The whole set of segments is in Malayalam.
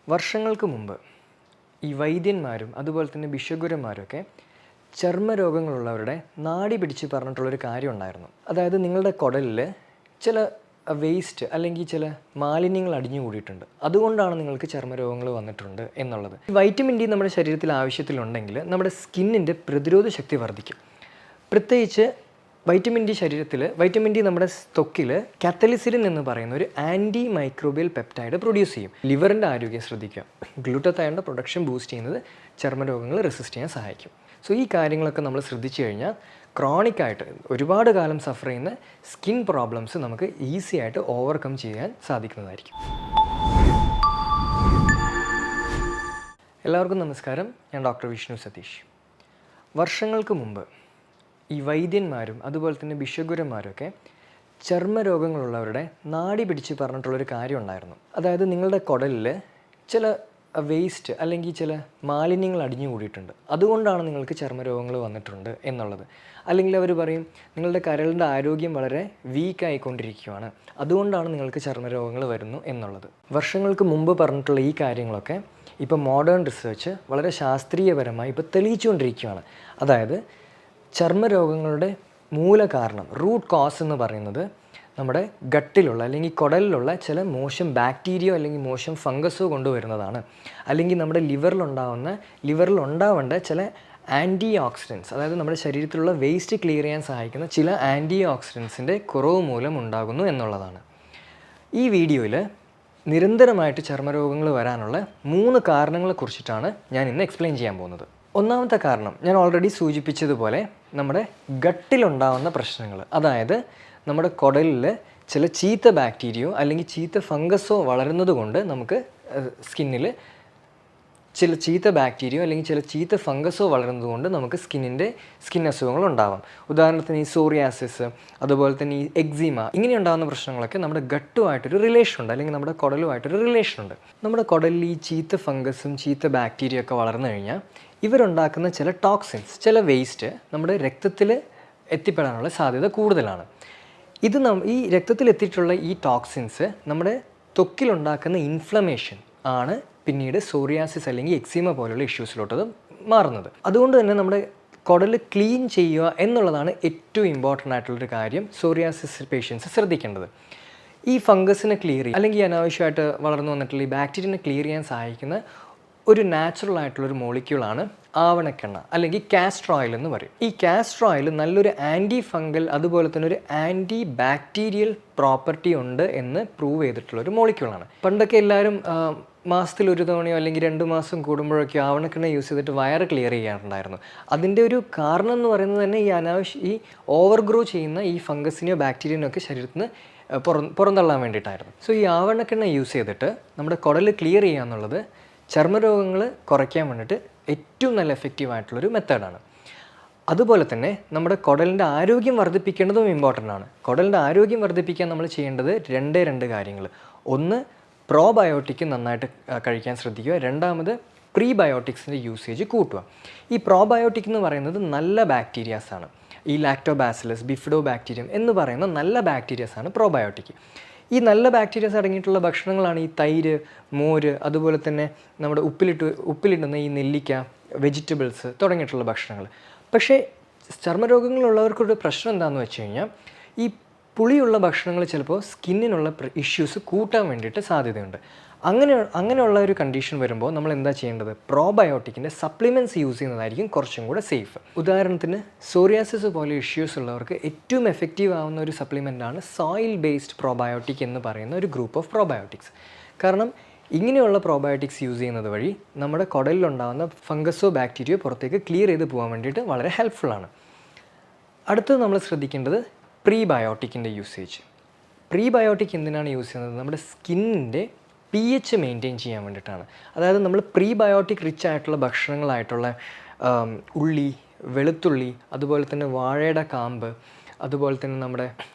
വർഷങ്ങൾക്ക് മുമ്പ് ഈ വൈദ്യന്മാരും അതുപോലെ തന്നെ ഭിഷഗ്വരന്മാരൊക്കെ ചർമ്മരോഗങ്ങളുള്ളവരുടെ നാഡി പിടിച്ച് പറഞ്ഞിട്ടുള്ളൊരു കാര്യം ഉണ്ടായിരുന്നു. അതായത് നിങ്ങളുടെ കുടലിൽ ചില വേസ്റ്റ് അല്ലെങ്കിൽ ചില മാലിന്യങ്ങൾ അടിഞ്ഞുകൂടിയിട്ടുണ്ട്, അതുകൊണ്ടാണ് നിങ്ങൾക്ക് ചർമ്മരോഗങ്ങൾ വന്നിട്ടുണ്ട് എന്നുള്ളത്. വൈറ്റമിൻ ഡി നമ്മുടെ ശരീരത്തിൽ ആവശ്യത്തിലുണ്ടെങ്കിൽ നമ്മുടെ സ്കിന്നിൻ്റെ പ്രതിരോധ ശക്തി വർദ്ധിക്കും. പ്രത്യേകിച്ച് വൈറ്റമിൻ ഡി നമ്മുടെ ത്വക്കിൽ കാത്തലിസിലിൻ എന്ന് പറയുന്ന ഒരു ആൻറ്റി മൈക്രോബിയൽ പെപ്റ്റൈഡ് പ്രൊഡ്യൂസ് ചെയ്യും. ലിവറിൻ്റെ ആരോഗ്യം ശ്രദ്ധിക്കുക. ഗ്ലൂട്ടത്തയോണിൻ്റെ പ്രൊഡക്ഷൻ ബൂസ്റ്റ് ചെയ്യുന്നത് ചർമ്മരോഗങ്ങൾ റെസിസ്റ്റ് ചെയ്യാൻ സഹായിക്കും. സോ ഈ കാര്യങ്ങളൊക്കെ നമ്മൾ ശ്രദ്ധിച്ചു കഴിഞ്ഞാൽ ക്രോണിക്കായിട്ട് ഒരുപാട് കാലം സഫർ ചെയ്യുന്ന സ്കിൻ പ്രോബ്ലംസ് നമുക്ക് ഈസി ആയിട്ട് ഓവർകം ചെയ്യാൻ സാധിക്കുന്നതായിരിക്കും. എല്ലാവർക്കും നമസ്കാരം. ഞാൻ ഡോക്ടർ വിഷ്ണു സതീഷ്. വർഷങ്ങൾക്ക് മുമ്പ് ഈ വൈദ്യന്മാരും അതുപോലെ തന്നെ ഭിഷഗ്വരന്മാരൊക്കെ ചർമ്മരോഗങ്ങളുള്ളവരുടെ നാഡി പിടിച്ച് പറഞ്ഞിട്ടുള്ളൊരു കാര്യം ഉണ്ടായിരുന്നു. അതായത് നിങ്ങളുടെ കുടലിൽ ചില വേസ്റ്റ് അല്ലെങ്കിൽ ചില മാലിന്യങ്ങൾ അടിഞ്ഞുകൂടിയിട്ടുണ്ട്, അതുകൊണ്ടാണ് നിങ്ങൾക്ക് ചർമ്മരോഗങ്ങൾ വന്നിട്ടുണ്ട് എന്നുള്ളത്. അല്ലെങ്കിൽ അവർ പറയും നിങ്ങളുടെ കരളിൻ്റെ ആരോഗ്യം വളരെ വീക്കായിക്കൊണ്ടിരിക്കുകയാണ്, അതുകൊണ്ടാണ് നിങ്ങൾക്ക് ചർമ്മരോഗങ്ങൾ വരുന്നു എന്നുള്ളത്. വർഷങ്ങൾക്ക് മുമ്പ് പറഞ്ഞിട്ടുള്ള ഈ കാര്യങ്ങളൊക്കെ ഇപ്പോൾ മോഡേൺ റിസർച്ച് വളരെ ശാസ്ത്രീയപരമായി ഇപ്പോൾ തെളിയിച്ചുകൊണ്ടിരിക്കുകയാണ്. അതായത് ചർമ്മരോഗങ്ങളുടെ മൂലകാരണം, റൂട്ട് കോസ് എന്ന് പറയുന്നത് നമ്മുടെ ഗട്ടിലുള്ള അല്ലെങ്കിൽ കുടലിലുള്ള ചില മോശം ബാക്ടീരിയോ അല്ലെങ്കിൽ മോശം ഫംഗസോ കൊണ്ടുവരുന്നതാണ്. അല്ലെങ്കിൽ നമ്മുടെ ലിവറിലുണ്ടാവേണ്ട ചില ആൻറ്റി ഓക്സിഡൻസ്, അതായത് നമ്മുടെ ശരീരത്തിലുള്ള വേസ്റ്റ് ക്ലിയർ ചെയ്യാൻ സഹായിക്കുന്ന ചില ആൻറ്റി ഓക്സിഡൻസിൻ്റെ കുറവ് മൂലം ഉണ്ടാകുന്നു എന്നുള്ളതാണ്. ഈ വീഡിയോയിൽ നിരന്തരമായിട്ട് ചർമ്മരോഗങ്ങൾ വരാനുള്ള 3 കാരണങ്ങളെക്കുറിച്ചിട്ടാണ് ഞാൻ ഇന്ന് എക്സ്പ്ലെയിൻ ചെയ്യാൻ പോകുന്നത്. ഒന്നാമത്തെ കാരണം ഞാൻ ഓൾറെഡി സൂചിപ്പിച്ചതുപോലെ നമ്മുടെ ഗട്ടിലുണ്ടാകുന്ന പ്രശ്നങ്ങൾ. അതായത് നമ്മുടെ കുടലിൽ ചില ചീത്ത ബാക്ടീരിയോ അല്ലെങ്കിൽ ചീത്ത ഫംഗസോ വളരുന്നത് കൊണ്ട് നമുക്ക് സ്കിന്നിൽ ചില ചീത്ത ബാക്ടീരിയോ അല്ലെങ്കിൽ ചില ചീത്ത ഫംഗസോ വളരുന്നത് കൊണ്ട് നമുക്ക് സ്കിൻ അസുഖങ്ങൾ ഉണ്ടാവാം. ഉദാഹരണത്തിന് ഈ സോറിയാസിസ്, അതുപോലെ തന്നെ ഈ എക്സീമ, ഇങ്ങനെ ഉണ്ടാകുന്ന പ്രശ്നങ്ങളൊക്കെ നമ്മുടെ ഗട്ടുമായിട്ടൊരു റിലേഷനുണ്ട്, അല്ലെങ്കിൽ നമ്മുടെ കുടലുമായിട്ടൊരു റിലേഷനുണ്ട്. നമ്മുടെ കുടലിൽ ഈ ചീത്ത ഫംഗസും ചീത്ത ബാക്ടീരിയ ഒക്കെ വളർന്നു കഴിഞ്ഞാൽ ഇവരുണ്ടാക്കുന്ന ചില ടോക്സിൻസ്, ചില വേസ്റ്റ് നമ്മുടെ രക്തത്തിൽ എത്തിപ്പെടാനുള്ള സാധ്യത കൂടുതലാണ്. ഈ രക്തത്തിൽ എത്തിയിട്ടുള്ള ഈ ടോക്സിൻസ് നമ്മുടെ ത്വക്കിലുണ്ടാക്കുന്ന ഇൻഫ്ലമേഷൻ ആണ് പിന്നീട് സോറിയാസിസ് അല്ലെങ്കിൽ എക്സീമ പോലുള്ള ഇഷ്യൂസിലോട്ടത് മാറുന്നത്. അതുകൊണ്ട് തന്നെ നമ്മുടെ കുടൽ ക്ലീൻ ചെയ്യുക എന്നുള്ളതാണ് ഏറ്റവും ഇമ്പോർട്ടൻ്റ് ആയിട്ടുള്ളൊരു കാര്യം സോറിയാസിസ് പേഷ്യൻസ് ശ്രദ്ധിക്കേണ്ടത്. ഈ ഫംഗസിനെ ക്ലിയർ ചെയ്യുക അല്ലെങ്കിൽ അനാവശ്യമായിട്ട് വളർന്നു വന്നിട്ടുള്ള ഈ ബാക്ടീരിയനെ ക്ലിയർ ചെയ്യാൻ സഹായിക്കുന്ന ഒരു നാച്ചുറൽ ആയിട്ടുള്ളൊരു മോളിക്യൂളാണ് ആവണക്കെണ്ണ അല്ലെങ്കിൽ കാസ്റ്റർ ഓയിൽ എന്ന് പറയും. ഈ കാസ്റ്റർ ഓയിൽ നല്ലൊരു ആൻറ്റി ഫംഗൽ അതുപോലെ തന്നെ ഒരു ആൻറ്റി ബാക്ടീരിയൽ പ്രോപ്പർട്ടി ഉണ്ട് എന്ന് പ്രൂവ് ചെയ്തിട്ടുള്ളൊരു മോളിക്യൂളാണ്. പണ്ടൊക്കെ എല്ലാവരും മാസത്തിൽ ഒരു തവണയോ അല്ലെങ്കിൽ 2 മാസം കൂടുമ്പോഴൊക്കെ ആവണക്കെണ്ണ യൂസ് ചെയ്തിട്ട് വയറ് ക്ലിയർ ചെയ്യാറുണ്ടായിരുന്നു. അതിൻ്റെ ഒരു കാരണം എന്ന് പറയുന്നത് തന്നെ ഈ ഓവർഗ്രോ ചെയ്യുന്ന ഈ ഫംഗസിനെയോ ബാക്ടീരിയനോ ഒക്കെ ശരീരത്തിൽ നിന്ന് പുറന്തള്ളാൻ വേണ്ടിയിട്ടായിരുന്നു. സോ ഈ ആവണക്കെണ്ണ യൂസ് ചെയ്തിട്ട് നമ്മുടെ കുടൽ ക്ലിയർ ചെയ്യുക എന്നുള്ളത് ചർമ്മരോഗങ്ങൾ കുറയ്ക്കാൻ വേണ്ടിയിട്ട് ഏറ്റവും നല്ല എഫക്റ്റീവായിട്ടുള്ളൊരു മെത്തേഡാണ്. അതുപോലെ തന്നെ നമ്മുടെ കുടലിൻ്റെ ആരോഗ്യം വർദ്ധിപ്പിക്കേണ്ടതും ഇമ്പോർട്ടൻ്റ് ആണ്. കുടലിൻ്റെ ആരോഗ്യം വർദ്ധിപ്പിക്കാൻ നമ്മൾ ചെയ്യേണ്ടത് 2 കാര്യങ്ങൾ. ഒന്ന്, പ്രോബയോട്ടിക് നന്നായിട്ട് കഴിക്കാൻ ശ്രദ്ധിക്കുക. രണ്ടാമത്, പ്രീബയോട്ടിക്സിൻ്റെ യൂസേജ് കൂട്ടുക. ഈ പ്രോബയോട്ടിക് എന്ന് പറയുന്നത് നല്ല ബാക്ടീരിയാസാണ്. ഈ ലാക്ടോബാസിലസ്, ബിഫിഡോബാക്ടീരിയം എന്ന് പറയുന്ന നല്ല ബാക്ടീരിയാസാണ് പ്രോബയോട്ടിക്. ഈ നല്ല ബാക്ടീരിയസ് അടങ്ങിയിട്ടുള്ള ഭക്ഷണങ്ങളാണ് ഈ തൈര്, മോര്, അതുപോലെ തന്നെ നമ്മുടെ ഉപ്പിലിടുന്ന ഈ നെല്ലിക്ക, വെജിറ്റബിൾസ് തുടങ്ങിയിട്ടുള്ള ഭക്ഷണങ്ങൾ. പക്ഷേ ചർമ്മരോഗങ്ങളുള്ളവർക്കൊരു പ്രശ്നം എന്താണെന്ന് വെച്ച് കഴിഞ്ഞാൽ ഈ പുളിയുള്ള ഭക്ഷണങ്ങൾ ചിലപ്പോൾ സ്കിന്നിനുള്ള ഇഷ്യൂസ് കൂട്ടാൻ വേണ്ടിയിട്ട് സാധ്യതയുണ്ട്. അങ്ങനെയുള്ള ഒരു കണ്ടീഷൻ വരുമ്പോൾ നമ്മൾ എന്താ ചെയ്യേണ്ടത്? പ്രോബയോട്ടിക്കിൻ്റെ സപ്ലിമെൻറ്റ്സ് യൂസ് ചെയ്യുന്നതായിരിക്കും കുറച്ചും കൂടെ സേഫ്. ഉദാഹരണത്തിന് സോറിയാസിസ് പോലെ ഇഷ്യൂസ് ഉള്ളവർക്ക് ഏറ്റവും എഫക്റ്റീവ് ആവുന്ന ഒരു സപ്ലിമെൻ്റാണ് സോയിൽ ബേസ്ഡ് പ്രോബയോട്ടിക് എന്ന് പറയുന്ന ഒരു ഗ്രൂപ്പ് ഓഫ് പ്രോബയോട്ടിക്സ്. കാരണം ഇങ്ങനെയുള്ള പ്രോബയോട്ടിക്സ് യൂസ് ചെയ്യുന്നത് വഴി നമ്മുടെ കുടലിലുണ്ടാകുന്ന ഫംഗസോ ബാക്ടീരിയോ പുറത്തേക്ക് ക്ലിയർ ചെയ്ത് പോകാൻ വേണ്ടിയിട്ട് വളരെ ഹെൽപ്ഫുള്ളാണ്. അടുത്തത് നമ്മൾ ശ്രദ്ധിക്കേണ്ടത് പ്രീബയോട്ടിക്കിൻ്റെ യൂസേജ്. പ്രീബയോട്ടിക് എന്തിനാണ് യൂസ് ചെയ്യുന്നത്? നമ്മുടെ സ്കിന്നിൻ്റെ pH മെയിൻറ്റെയിൻ ചെയ്യാൻ വേണ്ടിയിട്ടാണ്. അതായത് നമ്മൾ പ്രീബയോട്ടിക് റിച്ച് ആയിട്ടുള്ള ഭക്ഷണങ്ങളായിട്ടുള്ള ഉള്ളി, വെളുത്തുള്ളി, അതുപോലെ തന്നെ വാഴയുടെ കാമ്പ്, അതുപോലെ തന്നെ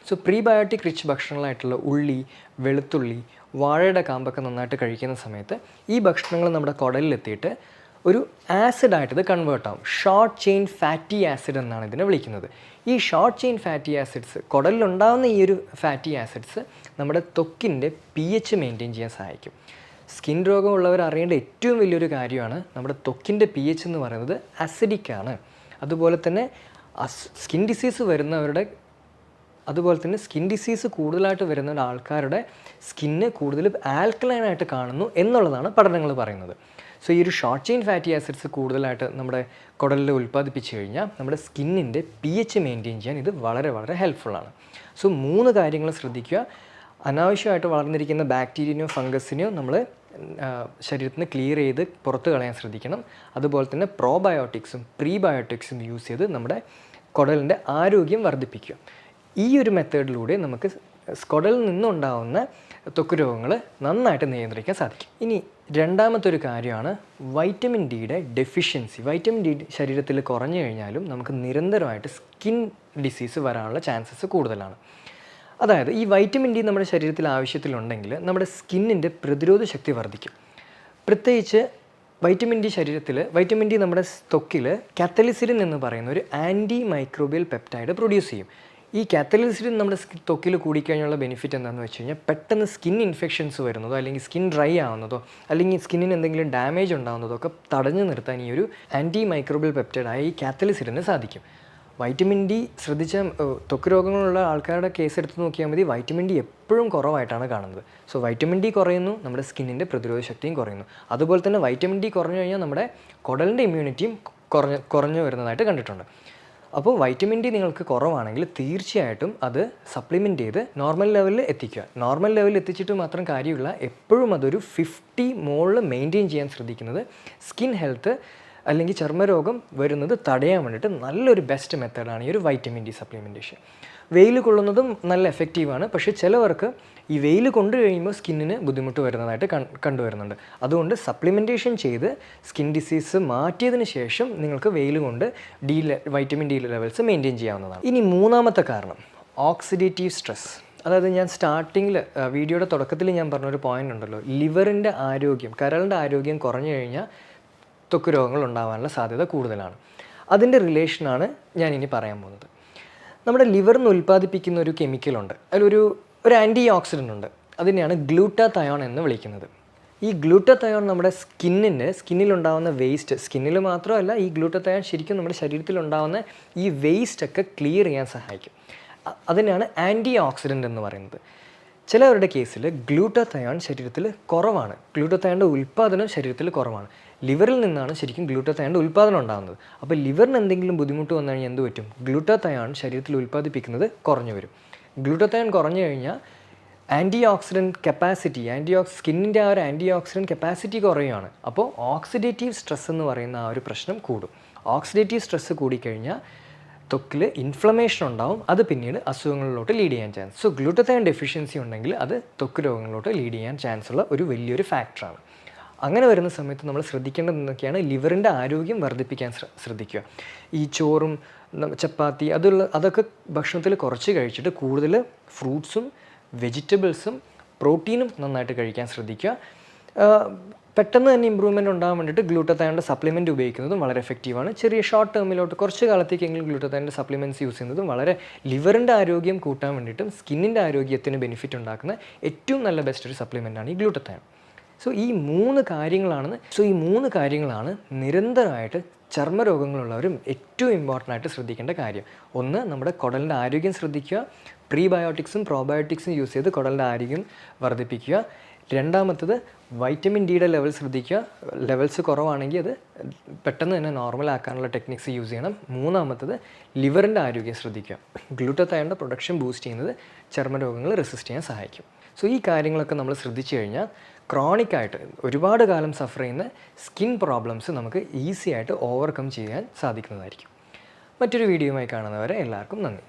പ്രീബയോട്ടിക് റിച്ച് ഭക്ഷണങ്ങളായിട്ടുള്ള ഉള്ളി, വെളുത്തുള്ളി, വാഴയുടെ കാമ്പൊക്കെ നന്നായിട്ട് കഴിക്കുന്ന സമയത്ത് ഈ ഭക്ഷണങ്ങൾ നമ്മുടെ കുടലിലെത്തിയിട്ട് ഒരു ആസിഡായിട്ട് ഇത് കൺവേർട്ട് ആവും. ഷോർട്ട് ചെയിൻ ഫാറ്റി ആസിഡ് എന്നാണ് ഇതിനെ വിളിക്കുന്നത്. ഈ ഷോർട്ട് ചെയിൻ ഫാറ്റി ആസിഡ്സ്, കുടലിലുണ്ടാകുന്ന ഈ ഒരു ഫാറ്റി ആസിഡ്സ് നമ്മുടെ ത്വക്കിൻ്റെ pH മെയിൻറ്റെയിൻ ചെയ്യാൻ സഹായിക്കും. സ്കിൻ രോഗമുള്ളവർ അറിയേണ്ട ഏറ്റവും വലിയൊരു കാര്യമാണ് നമ്മുടെ ത്വക്കിൻ്റെ pH എന്ന് പറയുന്നത് അസിഡിക് ആണ്. അതുപോലെ തന്നെ സ്കിൻ ഡിസീസ് വരുന്നവരുടെ സ്കിൻ ഡിസീസ് കൂടുതലായിട്ട് വരുന്ന ആൾക്കാരുടെ സ്കിന്ന് കൂടുതൽ ആൽക്കലൈനായിട്ട് കാണുന്നു എന്നുള്ളതാണ് പഠനങ്ങൾ പറയുന്നത്. സോ ഈ ഒരു ഷോർട്ട് ചെയിൻ ഫാറ്റി ആസിഡ്സ് കൂടുതലായിട്ട് നമ്മുടെ കുടലിൽ ഉൽപ്പാദിപ്പിച്ച് കഴിഞ്ഞാൽ നമ്മുടെ സ്കിന്നിൻ്റെ pH മെയിൻറ്റെയിൻ ചെയ്യാൻ ഇത് വളരെ വളരെ ഹെൽപ്ഫുള്ളാണ്. സോ 3 കാര്യങ്ങൾ ശ്രദ്ധിക്കുക. അനാവശ്യമായിട്ട് വളർന്നിരിക്കുന്ന ബാക്ടീരിയനെയോ ഫംഗസിനെയോ നമ്മൾ ശരീരത്തിൽ നിന്ന് ക്ലിയർ ചെയ്ത് പുറത്ത് കളയാൻ ശ്രദ്ധിക്കണം. അതുപോലെ തന്നെ പ്രോബയോട്ടിക്സും പ്രീബയോട്ടിക്സും യൂസ് ചെയ്ത് നമ്മുടെ കുടലിൻ്റെ ആരോഗ്യം വർദ്ധിപ്പിക്കുക. ഈ ഒരു മെത്തേഡിലൂടെ നമുക്ക് കുടലിൽ നിന്നുണ്ടാവുന്ന ത്വക്ക് രോഗങ്ങൾ നന്നായിട്ട് നിയന്ത്രിക്കാൻ സാധിക്കും. ഇനി രണ്ടാമത്തെ ഒരു കാര്യമാണ് വൈറ്റമിൻ ഡിയുടെ ഡെഫിഷ്യൻസി. വൈറ്റമിൻ ഡി ശരീരത്തിൽ കുറഞ്ഞു കഴിഞ്ഞാലും നമുക്ക് നിരന്തരമായിട്ട് സ്കിൻ ഡിസീസ് വരാനുള്ള ചാൻസസ് കൂടുതലാണ്. അതായത് ഈ വൈറ്റമിൻ ഡി നമ്മുടെ ശരീരത്തിൽ ആവശ്യത്തിലുണ്ടെങ്കിൽ നമ്മുടെ സ്കിന്നിൻ്റെ പ്രതിരോധ ശക്തി വർദ്ധിക്കും. പ്രത്യേകിച്ച് വൈറ്റമിൻ ഡി നമ്മുടെ ത്വക്കിൽ കാത്തലിസിഡിൻ എന്ന് പറയുന്ന ഒരു ആൻറ്റി മൈക്രോബിയൽ പെപ്റ്റൈഡ് പ്രൊഡ്യൂസ് ചെയ്യും. ഈ കാത്തലിസിഡിൻ നമ്മുടെ ത്വക്കിൽ കൂടിക്കഴിഞ്ഞുള്ള ബെനിഫിറ്റ് എന്താണെന്ന് വെച്ച് കഴിഞ്ഞാൽ പെട്ടെന്ന് സ്കിൻ ഇൻഫെക്ഷൻസ് വരുന്നതോ അല്ലെങ്കിൽ സ്കിൻ ഡ്രൈ ആവുന്നതോ അല്ലെങ്കിൽ സ്കിന്നിന് എന്തെങ്കിലും ഡാമേജ് ഉണ്ടാകുന്നതോ ഒക്കെ തടഞ്ഞു നിർത്താൻ ഈ ഒരു ആൻറ്റി മൈക്രോബിയൽ പെപ്റ്റൈഡായ ഈ കാത്തലിസിഡിന് സാധിക്കും. വൈറ്റമിൻ ഡി ശ്രദ്ധിച്ച ത്വക്ക് രോഗങ്ങളുള്ള ആൾക്കാരുടെ കേസ് എടുത്ത് നോക്കിയാൽ മതി, വൈറ്റമിൻ ഡി എപ്പോഴും കുറവായിട്ടാണ് കാണുന്നത്. സോ വൈറ്റമിൻ ഡി കുറയുന്നു, നമ്മുടെ സ്കിന്നിൻ്റെ പ്രതിരോധ ശക്തിയും കുറയുന്നു. അതുപോലെ തന്നെ വൈറ്റമിൻ ഡി കുറഞ്ഞു കഴിഞ്ഞാൽ നമ്മുടെ കുടലിൻ്റെ ഇമ്മ്യൂണിറ്റിയും കുറഞ്ഞു വരുന്നതായിട്ട് കണ്ടിട്ടുണ്ട്. അപ്പോൾ വൈറ്റമിൻ ഡി നിങ്ങൾക്ക് കുറവാണെങ്കിൽ തീർച്ചയായിട്ടും അത് സപ്ലിമെൻറ്റ് ചെയ്ത് നോർമൽ ലെവലിൽ എത്തിക്കുക. നോർമൽ ലെവലിൽ എത്തിച്ചിട്ട് മാത്രം കാര്യമില്ല, എപ്പോഴും അതൊരു 50 മുകളിൽ മെയിൻറ്റെയിൻ ചെയ്യാൻ ശ്രദ്ധിക്കുന്നത് സ്കിൻ ഹെൽത്ത് അല്ലെങ്കിൽ ചർമ്മരോഗം വരുന്നത് തടയാൻ വേണ്ടിയിട്ട് നല്ലൊരു ബെസ്റ്റ് മെത്തേഡാണ് ഈ ഒരു വൈറ്റമിൻ ഡി സപ്ലിമെൻറ്റേഷൻ. വെയിൽ കൊള്ളുന്നതും നല്ല എഫക്റ്റീവാണ്. പക്ഷേ ചിലവർക്ക് ഈ വെയിൽ കൊണ്ടു കഴിയുമ്പോൾ സ്കിന്നിന് ബുദ്ധിമുട്ട് വരുന്നതായിട്ട് കണ്ടുവരുന്നുണ്ട്. അതുകൊണ്ട് സപ്ലിമെൻറ്റേഷൻ ചെയ്ത് സ്കിൻ ഡിസീസ് മാറ്റിയതിന് ശേഷം നിങ്ങൾക്ക് വെയിൽ കൊണ്ട് വൈറ്റമിൻ ഡി ലെവൽസ് മെയിൻറ്റെയിൻ ചെയ്യാവുന്നതാണ്. ഇനി മൂന്നാമത്തെ കാരണം ഓക്സിഡേറ്റീവ് സ്ട്രെസ്. അതായത് ഞാൻ സ്റ്റാർട്ടിങ്ങിൽ വീഡിയോയുടെ തുടക്കത്തിൽ ഞാൻ പറഞ്ഞൊരു പോയിൻ്റ് ഉണ്ടല്ലോ, ലിവറിൻ്റെ ആരോഗ്യം, കരളിൻ്റെ ആരോഗ്യം കുറഞ്ഞു കഴിഞ്ഞാൽ ത്വക്ക് രോഗങ്ങൾ ഉണ്ടാകാനുള്ള സാധ്യത കൂടുതലാണ്. അതിൻ്റെ റിലേഷനാണ് ഞാൻ ഇനി പറയാൻ പോകുന്നത്. നമ്മുടെ ലിവറിൽ നിന്ന് ഉൽപ്പാദിപ്പിക്കുന്ന ഒരു കെമിക്കലുണ്ട്, അതിലൊരു ആൻറ്റി ഓക്സിഡൻ്റ് ഉണ്ട്. അതിനെയാണ് ഗ്ലൂട്ടാതയോൺ എന്ന് വിളിക്കുന്നത്. ഈ ഗ്ലൂട്ടാതയോൺ നമ്മുടെ സ്കിന്നിലുണ്ടാകുന്ന വേസ്റ്റ്, സ്കിന്നിൽ മാത്രമല്ല ഈ ഗ്ലൂട്ടാതയോൺ ശരിക്കും നമ്മുടെ ശരീരത്തിലുണ്ടാകുന്ന ഈ വേസ്റ്റൊക്കെ ക്ലിയർ ചെയ്യാൻ സഹായിക്കും. അതിനാണ് ആൻറ്റി ഓക്സിഡൻ്റ് എന്ന് പറയുന്നത്. ചിലവരുടെ കേസിൽ ഗ്ലൂട്ടാതയോൺ ശരീരത്തിൽ കുറവാണ്, ഗ്ലൂട്ടാതയോണിൻ്റെ ഉൽപ്പാദനം ശരീരത്തിൽ കുറവാണ്. ലിവറിൽ നിന്നാണ് ശരിക്കും ഗ്ലൂട്ടാതയോണിൻ്റെ ഉൽപ്പാദനം ഉണ്ടാകുന്നത്. അപ്പോൾ ലിവറിന് എന്തെങ്കിലും ബുദ്ധിമുട്ട് വന്നു കഴിഞ്ഞാൽ എന്ത് പറ്റും? ഗ്ലൂട്ടാതയോൺ ശരീരത്തിൽ ഉൽപ്പാദിപ്പിക്കുന്നത് കുറഞ്ഞു വരും. ഗ്ലൂട്ടാതയോൺ കുറഞ്ഞു കഴിഞ്ഞാൽ ആൻറ്റി ഓക്സിഡൻറ്റ് കപ്പാസിറ്റി, സ്കിന്നിൻ്റെ ആ ഒരു ആൻറ്റി ഓക്സിഡൻറ്റ് കപ്പാസിറ്റി കുറയുകയാണ്. അപ്പോൾ ഓക്സിഡേറ്റീവ് സ്ട്രെസ് എന്ന് പറയുന്ന ആ ഒരു പ്രശ്നം കൂടും. ഓക്സിഡേറ്റീവ് സ്ട്രെസ് കൂടിക്കഴിഞ്ഞാൽ ത്വക്കിൽ ഇൻഫ്ലമേഷൻ ഉണ്ടാവും, അത് പിന്നീട് അസുഖങ്ങളിലോട്ട് ലീഡ് ചെയ്യാൻ ചാൻസ്. സോ ഗ്ലൂട്ടാതയോൺ ഡെഫിഷ്യൻസി ഉണ്ടെങ്കിൽ അത് ത്വക്ക് രോഗങ്ങളിലോട്ട് ലീഡ് ചെയ്യാൻ ചാൻസ് ഉള്ള ഒരു വലിയൊരു ഫാക്ടറാണ്. അങ്ങനെ വരുന്ന സമയത്ത് നമ്മൾ ശ്രദ്ധിക്കേണ്ടത് എന്തൊക്കെയാണ്? ലിവറിൻ്റെ ആരോഗ്യം വർദ്ധിപ്പിക്കാൻ ശ്രദ്ധിക്കുക. ഈ ചോറും ചപ്പാത്തി അതൊക്കെ ഭക്ഷണത്തിൽ കുറച്ച് കഴിച്ചിട്ട് കൂടുതൽ ഫ്രൂട്ട്സും വെജിറ്റബിൾസും പ്രോട്ടീനും നന്നായിട്ട് കഴിക്കാൻ ശ്രദ്ധിക്കുക. പെട്ടെന്ന് തന്നെ ഇമ്പ്രൂവ്മെൻറ്റ് ഉണ്ടാകാൻ വേണ്ടിയിട്ട് ഗ്ലൂട്ടാതയോണിൻ്റെ സപ്ലിമെൻറ്റ് ഉപയോഗിക്കുന്നതും വളരെ എഫക്റ്റീവാണ്. ചെറിയ ഷോർട്ട് ടേമിലോട്ട് കുറച്ച് കാലത്തേക്കെങ്കിലും ഗ്ലൂട്ടാതയോണിൻ്റെ സപ്ലിമെൻറ്റ്സ് യൂസ് ചെയ്യുന്നതും വളരെ ലിവറിൻ്റെ ആരോഗ്യം കൂട്ടാൻ വേണ്ടിയിട്ടും സ്കിന്നിൻ്റെ ആരോഗ്യത്തിന് ബെനിഫിറ്റ് ഉണ്ടാക്കുന്ന ഏറ്റവും നല്ല ബെസ്റ്റ് ഒരു സപ്ലിമെൻറ്റാണ് ഈ ഗ്ലൂട്ടാതയോൺ. സോ ഈ മൂന്ന് കാര്യങ്ങളാണ് നിരന്തരമായിട്ട് ചർമ്മരോഗങ്ങളുള്ളവരും ഏറ്റവും ഇമ്പോർട്ടൻ്റ് ആയിട്ട് ശ്രദ്ധിക്കേണ്ട കാര്യം. ഒന്ന്, നമ്മുടെ കുടലിൻ്റെ ആരോഗ്യം ശ്രദ്ധിക്കുക, പ്രീബയോട്ടിക്സും പ്രോബയോട്ടിക്സും യൂസ് ചെയ്ത് കുടലിൻ്റെ ആരോഗ്യം വർദ്ധിപ്പിക്കുക. രണ്ടാമത്തത്, വൈറ്റമിൻ ഡിയുടെ ലെവൽ ശ്രദ്ധിക്കുക. ലെവൽസ് കുറവാണെങ്കിൽ അത് പെട്ടെന്ന് തന്നെ നോർമൽ ആക്കാനുള്ള ടെക്നിക്സ് യൂസ് ചെയ്യണം. മൂന്നാമത്തത്, ലിവറിൻ്റെ ആരോഗ്യം ശ്രദ്ധിക്കുക. ഗ്ലൂട്ടാതയോണിൻ്റെ പ്രൊഡക്ഷൻ ബൂസ്റ്റ് ചെയ്യുന്നത് ചർമ്മരോഗങ്ങൾ റെസിസ്റ്റ് ചെയ്യാൻ സഹായിക്കും. സോ ഈ കാര്യങ്ങളൊക്കെ നമ്മൾ ശ്രദ്ധിച്ചു കഴിഞ്ഞാൽ ക്രോണിക്കായിട്ട് ഒരുപാട് കാലം സഫർ ചെയ്യുന്ന സ്കിൻ പ്രോബ്ലംസ് നമുക്ക് ഈസി ആയിട്ട് ഓവർകം ചെയ്യാൻ സാധിക്കുന്നതായിരിക്കും. മറ്റൊരു വീഡിയോയുമായി കാണുന്നവരെ എല്ലാവർക്കും നന്ദി.